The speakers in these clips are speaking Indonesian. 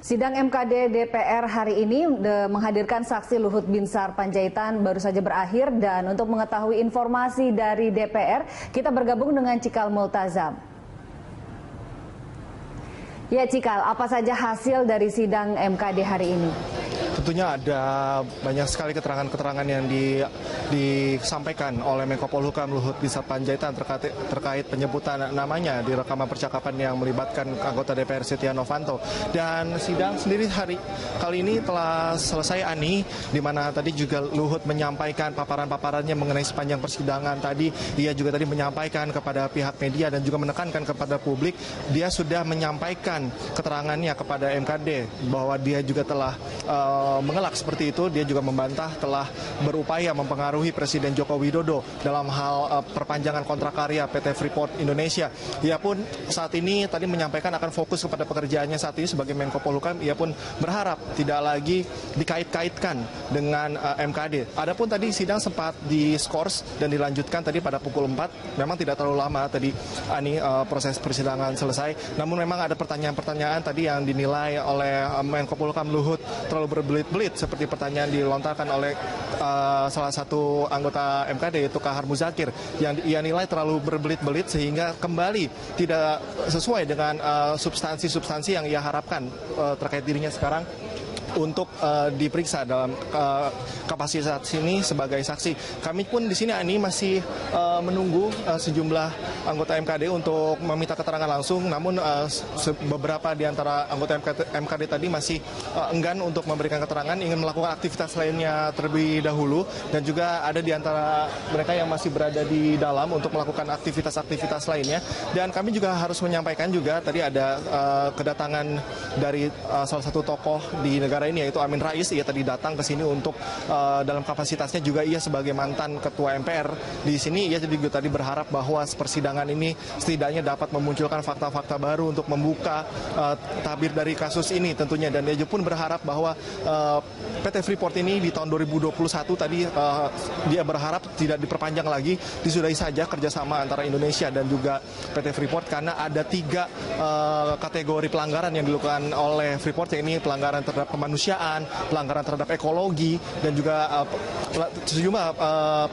Sidang MKD DPR hari ini menghadirkan saksi Luhut Binsar Panjaitan baru saja berakhir, dan untuk mengetahui informasi dari DPR, kita bergabung dengan Cikal Multazam. Ya Cikal, apa saja hasil dari sidang MKD hari ini? Tentunya ada banyak sekali keterangan-keterangan yang disampaikan oleh Menko Polhukam Luhut Binsar Panjaitan terkait penyebutan namanya di rekaman percakapan yang melibatkan anggota DPR Setia Novanto. Dan sidang sendiri kali ini telah selesai, Ani, di mana tadi juga Luhut menyampaikan paparan-paparannya mengenai sepanjang persidangan tadi. Ia juga tadi menyampaikan kepada pihak media dan juga menekankan kepada publik, dia sudah menyampaikan keterangannya kepada MKD bahwa dia juga telah mengelak seperti itu. Dia juga membantah telah berupaya mempengaruhi Presiden Joko Widodo dalam hal perpanjangan kontrak karya PT Freeport Indonesia. Ia pun saat ini tadi menyampaikan akan fokus kepada pekerjaannya saat ini sebagai Menko Polhukam. Ia pun berharap tidak lagi dikait-kaitkan dengan MKD. Adapun tadi sidang sempat diskors dan dilanjutkan tadi pada pukul 4. Memang tidak terlalu lama tadi, Ani, proses persidangan selesai. Namun memang ada pertanyaan-pertanyaan tadi yang dinilai oleh Menko Polhukam Luhut terlalu berbelit-belit, seperti pertanyaan dilontarkan oleh salah satu anggota MKD, yaitu Kahar Muzakir, yang ia nilai terlalu berbelit-belit sehingga kembali tidak sesuai dengan substansi-substansi yang ia harapkan terkait dirinya sekarang untuk diperiksa dalam kapasitas ini sebagai saksi. Kami pun di sini, Ani, masih menunggu sejumlah anggota MKD untuk meminta keterangan langsung. Namun beberapa di antara anggota MKD tadi masih enggan untuk memberikan keterangan, ingin melakukan aktivitas lainnya terlebih dahulu. Dan juga ada di antara mereka yang masih berada di dalam untuk melakukan aktivitas-aktivitas lainnya. Dan kami juga harus menyampaikan juga tadi ada kedatangan dari salah satu tokoh di negara ini, yaitu Amin Rais. Ia tadi datang ke sini untuk dalam kapasitasnya juga ia sebagai mantan ketua MPR di sini. Ia juga tadi berharap bahwa persidangan ini setidaknya dapat memunculkan fakta-fakta baru untuk membuka tabir dari kasus ini tentunya. Dan dia pun berharap bahwa PT Freeport ini di tahun 2021 tadi dia berharap tidak diperpanjang lagi, disudahi saja kerjasama antara Indonesia dan juga PT Freeport, karena ada 3 kategori pelanggaran yang dilakukan oleh Freeport, yaitu pelanggaran terhadap kemanusiaan, pelanggaran terhadap ekologi, dan juga sejumlah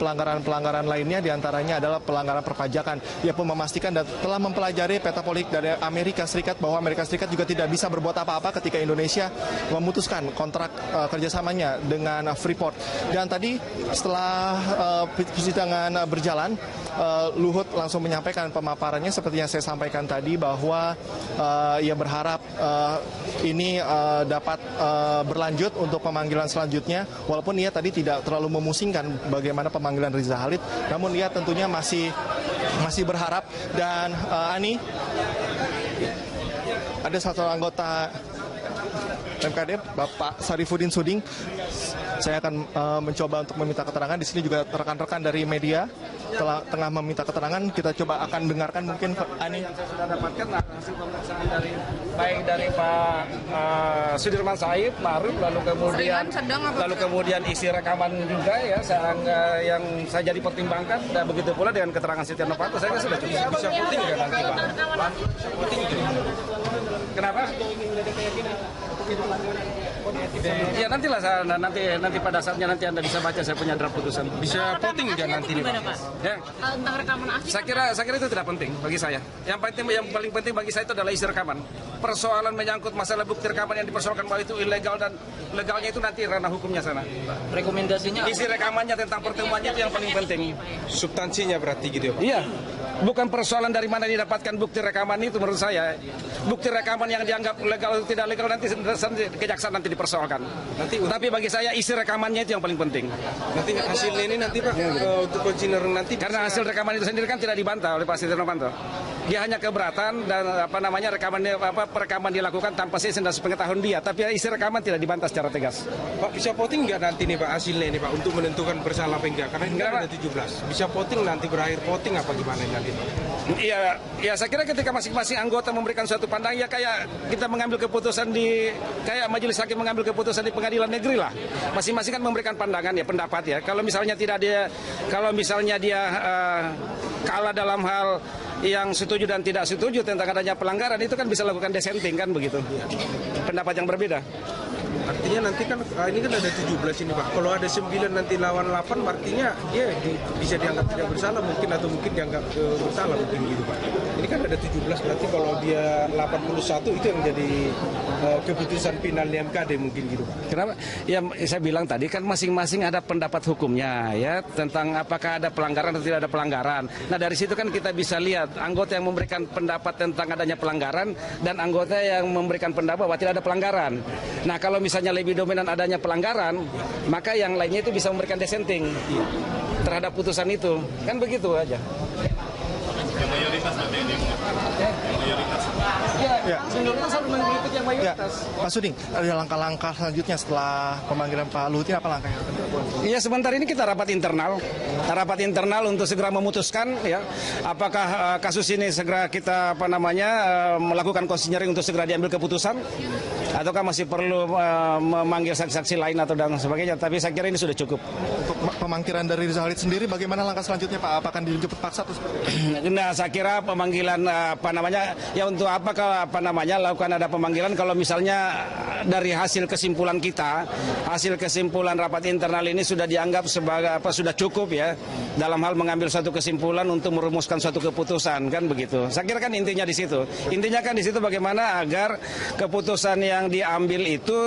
pelanggaran-pelanggaran lainnya, diantaranya adalah pelanggaran perpajakan. Ia pun memastikan dan telah mempelajari peta politik dari Amerika Serikat bahwa Amerika Serikat juga tidak bisa berbuat apa-apa ketika Indonesia memutuskan kontrak kerjasamanya dengan Freeport. Dan tadi setelah persidangan berjalan, Luhut langsung menyampaikan pemaparannya seperti yang saya sampaikan tadi, bahwa ia berharap ini dapat berlanjut untuk pemanggilan selanjutnya, walaupun ia tadi tidak terlalu memusingkan bagaimana pemanggilan Riza Khalid, namun ia tentunya masih berharap. Dan Ani, ada satu anggota MKD, Bapak Sarifudin Suding. Saya akan mencoba untuk meminta keterangan. Di sini juga rekan-rekan dari media tengah meminta keterangan. Kita coba akan dengarkan mungkin, Ani. Yang saya sudah dapatkan hasil pemeriksaan dari Pak Sudirman Said, Maruf, lalu kemudian isi rekaman juga ya yang saya jadi pertimbangkan, dan begitu pula dengan keterangan Setia Novanto. Saya sudah cukup. Bisa puting nggak nanti, Pak? Kenapa? Ya nantilah, nanti pada saatnya nanti Anda bisa baca saya punya draft putusan. Bisa voting nggak nanti nih, Pak? Ya. Tentang rekaman asli. Saya kira itu tidak penting bagi saya. Yang paling penting bagi saya itu adalah isi rekaman. Persoalan menyangkut masalah bukti rekaman yang dipersoalkan bahwa itu ilegal dan legalnya itu nanti ranah hukumnya sana. Rekomendasinya isi rekamannya tentang pertemuannya itu yang paling penting. Substansinya berarti gitu ya, Pak? Iya. Bukan persoalan dari mana didapatkan bukti rekaman itu, menurut saya. Bukti rekaman yang dianggap legal atau tidak legal nanti kejaksaan nanti dipersoalkan. Tapi bagi saya isi rekamannya itu yang paling penting. Nanti hasilnya ini nanti, Pak, untuk konsinyering nanti. Karena hasil rekaman itu sendiri kan tidak dibantah oleh Pak Setia Novanto. Dia hanya keberatan dan perekaman dilakukan tanpa seizin dan sepengetahuan dia. Tapi isi rekaman tidak dibantah secara tegas. Pak, bisa voting nggak nanti nih, Pak, hasilnya ini, Pak, untuk menentukan bersalah apa enggak? Karena ini kan ada 17. Bisa voting nanti, berakhir voting apa gimana nanti, Pak? Ya saya kira ketika masing-masing anggota memberikan suatu pandangan, ya kayak kita mengambil keputusan kayak majelis hakim mengambil keputusan di pengadilan negeri lah. Masing-masing kan memberikan pandangan ya, pendapat ya. Kalau misalnya dia kalah dalam hal yang setuju dan tidak setuju tentang adanya pelanggaran itu kan bisa lakukan dissenting kan begitu. Pendapat yang berbeda. Artinya nanti kan ini kan ada 17 ini Pak. Kalau ada 9 nanti lawan 8 artinya dia bisa dianggap tidak bersalah mungkin atau mungkin dianggap bersalah mungkin gitu Pak. Ini kan ada 17 berarti kalau dia 81 itu yang jadi keputusan final di MKD mungkin gitu Pak. Kenapa? Ya saya bilang tadi kan masing-masing ada pendapat hukumnya ya tentang apakah ada pelanggaran atau tidak ada pelanggaran. Nah dari situ kan kita bisa lihat anggota yang memberikan pendapat tentang adanya pelanggaran dan anggota yang memberikan pendapat bahwa tidak ada pelanggaran. Nah kalau misalnya lebih dominan adanya pelanggaran, maka yang lainnya itu bisa memberikan dissenting terhadap putusan itu. Kan begitu aja. Mayoritas nanti ini. Mayoritas. Ya. Mayoritas harus mengikuti yang mayoritas. Ya. Pak Suding, ada langkah-langkah selanjutnya setelah pemanggilan Pak Luhut ini apa langkahnya? Iya sebentar ini kita rapat internal untuk segera memutuskan ya apakah kasus ini segera kita melakukan konsinyering untuk segera diambil keputusan ataukah masih perlu memanggil saksi-saksi lain atau dan sebagainya. Tapi saya kira ini sudah cukup. Untuk pemanggilan dari Rizal Halid sendiri bagaimana langkah selanjutnya Pak? Apakah dijemput paksa atau seperti itu? Nah saya kira pemanggilan ya untuk lakukan ada pemanggilan kalau misalnya dari hasil kesimpulan kita, hasil kesimpulan rapat internal ini sudah dianggap sebagai sudah cukup ya dalam hal mengambil suatu kesimpulan untuk merumuskan suatu keputusan kan begitu. Saya kira kan intinya di situ. Intinya kan di situ bagaimana agar keputusan yang diambil itu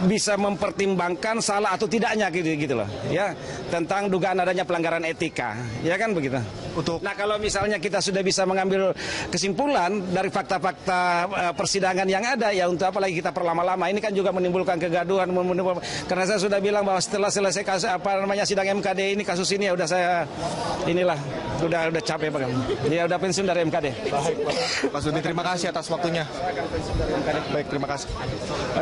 bisa mempertimbangkan salah atau tidaknya gitu loh ya tentang dugaan adanya pelanggaran etika ya kan begitu. Nah kalau misalnya kita sudah bisa mengambil kesimpulan dari fakta-fakta persidangan yang ada ya untuk apa lagi kita perlama-lama ini kan juga menimbulkan kegaduhan karena saya sudah bilang bahwa setelah selesai kasus sidang MKD ini kasus ini ya udah saya udah capek Pak. Ya udah pensiun dari MKD. Baik, Pak Suding terima kasih atas waktunya. Baik, terima kasih.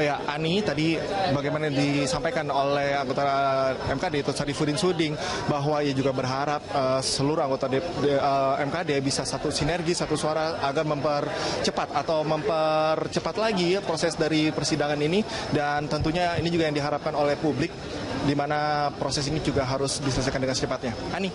Ya, Ani tadi bagaimana disampaikan oleh anggota MKD itu Sadifuddin Suding bahwa ia juga berharap seluruh anggota MKD bisa satu sinergi, satu suara agar mempercepat lagi ya, proses dari persidangan ini dan tentunya ini juga yang diharapkan oleh publik di mana proses ini juga harus diselesaikan dengan secepatnya. Ani.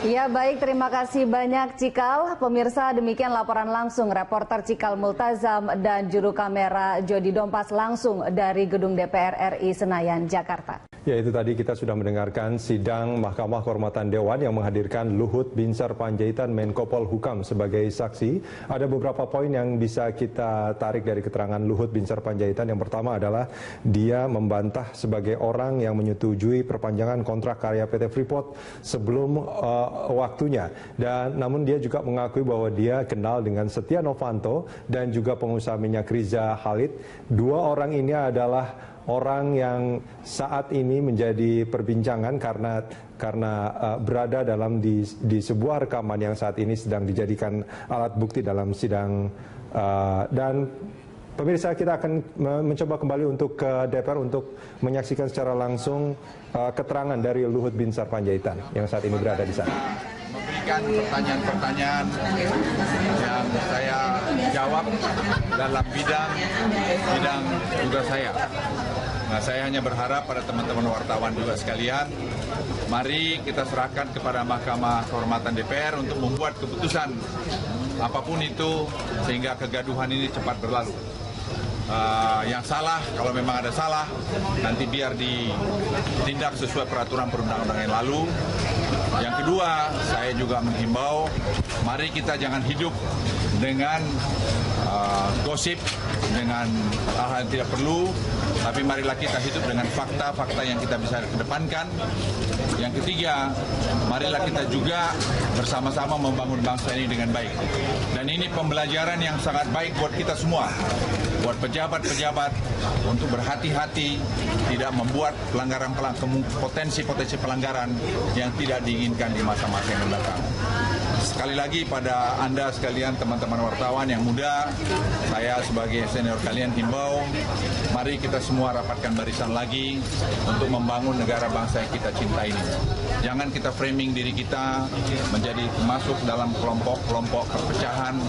Ya baik, terima kasih banyak Cikal. Pemirsa demikian laporan langsung reporter Cikal Multazam dan juru kamera Jody Dompas langsung dari Gedung DPR RI Senayan, Jakarta. Ya itu tadi kita sudah mendengarkan sidang Mahkamah Kehormatan Dewan yang menghadirkan Luhut Binsar Panjaitan Menko Polhukam sebagai saksi. Ada beberapa poin yang bisa kita tarik dari keterangan Luhut Binsar Panjaitan. Yang pertama adalah dia membantah sebagai orang yang menyetujui perpanjangan kontrak karya PT Freeport sebelum waktunya. Dan namun dia juga mengakui bahwa dia kenal dengan Setia Novanto dan juga pengusaha minyak Rizal Halid. Dua orang ini adalah orang yang saat ini menjadi perbincangan karena berada dalam di sebuah rekaman yang saat ini sedang dijadikan alat bukti dalam sidang dan pemirsa kita akan mencoba kembali untuk ke DPR untuk menyaksikan secara langsung keterangan dari Luhut Binsar Panjaitan yang saat ini berada di sana. Memberikan pertanyaan-pertanyaan yang saya jawab dalam bidang tugas saya. Nah, saya hanya berharap pada teman-teman wartawan juga sekalian, mari kita serahkan kepada Mahkamah Kehormatan DPR untuk membuat keputusan apapun itu sehingga kegaduhan ini cepat berlalu. Yang salah, kalau memang ada salah, nanti biar ditindak sesuai peraturan perundang-undangan yang lalu. Yang kedua, saya juga menghimbau, mari kita jangan hidup dengan gosip, dengan hal-hal yang tidak perlu, tapi marilah kita hidup dengan fakta-fakta yang kita bisa kedepankan. Yang ketiga, marilah kita juga bersama-sama membangun bangsa ini dengan baik. Dan ini pembelajaran yang sangat baik buat kita semua, buat pejabat-pejabat untuk berhati-hati, tidak membuat potensi-potensi pelanggaran yang tidak diinginkan di masa-masa yang mendatang. sekali lagi pada Anda sekalian, teman-teman wartawan yang muda, saya sebagai senior kalian himbau, mari kita semua rapatkan barisan lagi untuk membangun negara bangsa yang kita cintai ini. Jangan kita framing diri kita menjadi masuk dalam kelompok-kelompok perpecahan,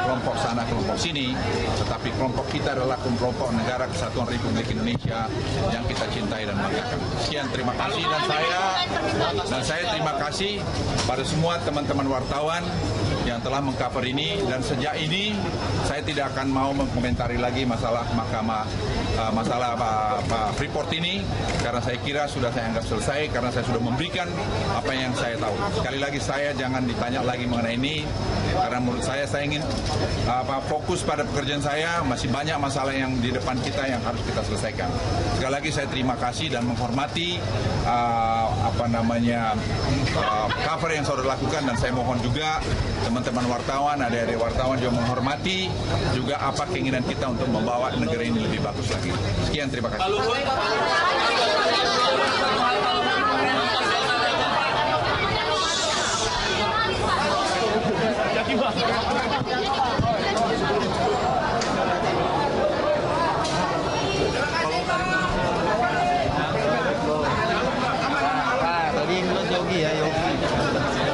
kelompok sana, kelompok sini, tetapi kelompok kita adalah kelompok negara Kesatuan Republik Indonesia yang kita cintai dan banggakan. Sekian, terima kasih, dan saya terima kasih pada semua teman-teman wartawan yang telah mengcover ini, dan sejak ini saya tidak akan mau mengomentari lagi masalah Freeport ini, karena saya kira sudah saya anggap selesai, karena saya sudah memberikan apa yang saya tahu. Sekali lagi, saya jangan ditanya lagi mengenai ini, karena menurut saya ingin fokus pada pekerjaan saya. Masih banyak masalah yang di depan kita yang harus kita selesaikan. Sekali lagi saya terima kasih dan menghormati cover yang saudara lakukan, dan saya mohon juga teman-teman wartawan, adik-adik wartawan juga menghormati juga apa keinginan kita untuk membawa negara ini lebih bagus lagi. Sekian, terima kasih.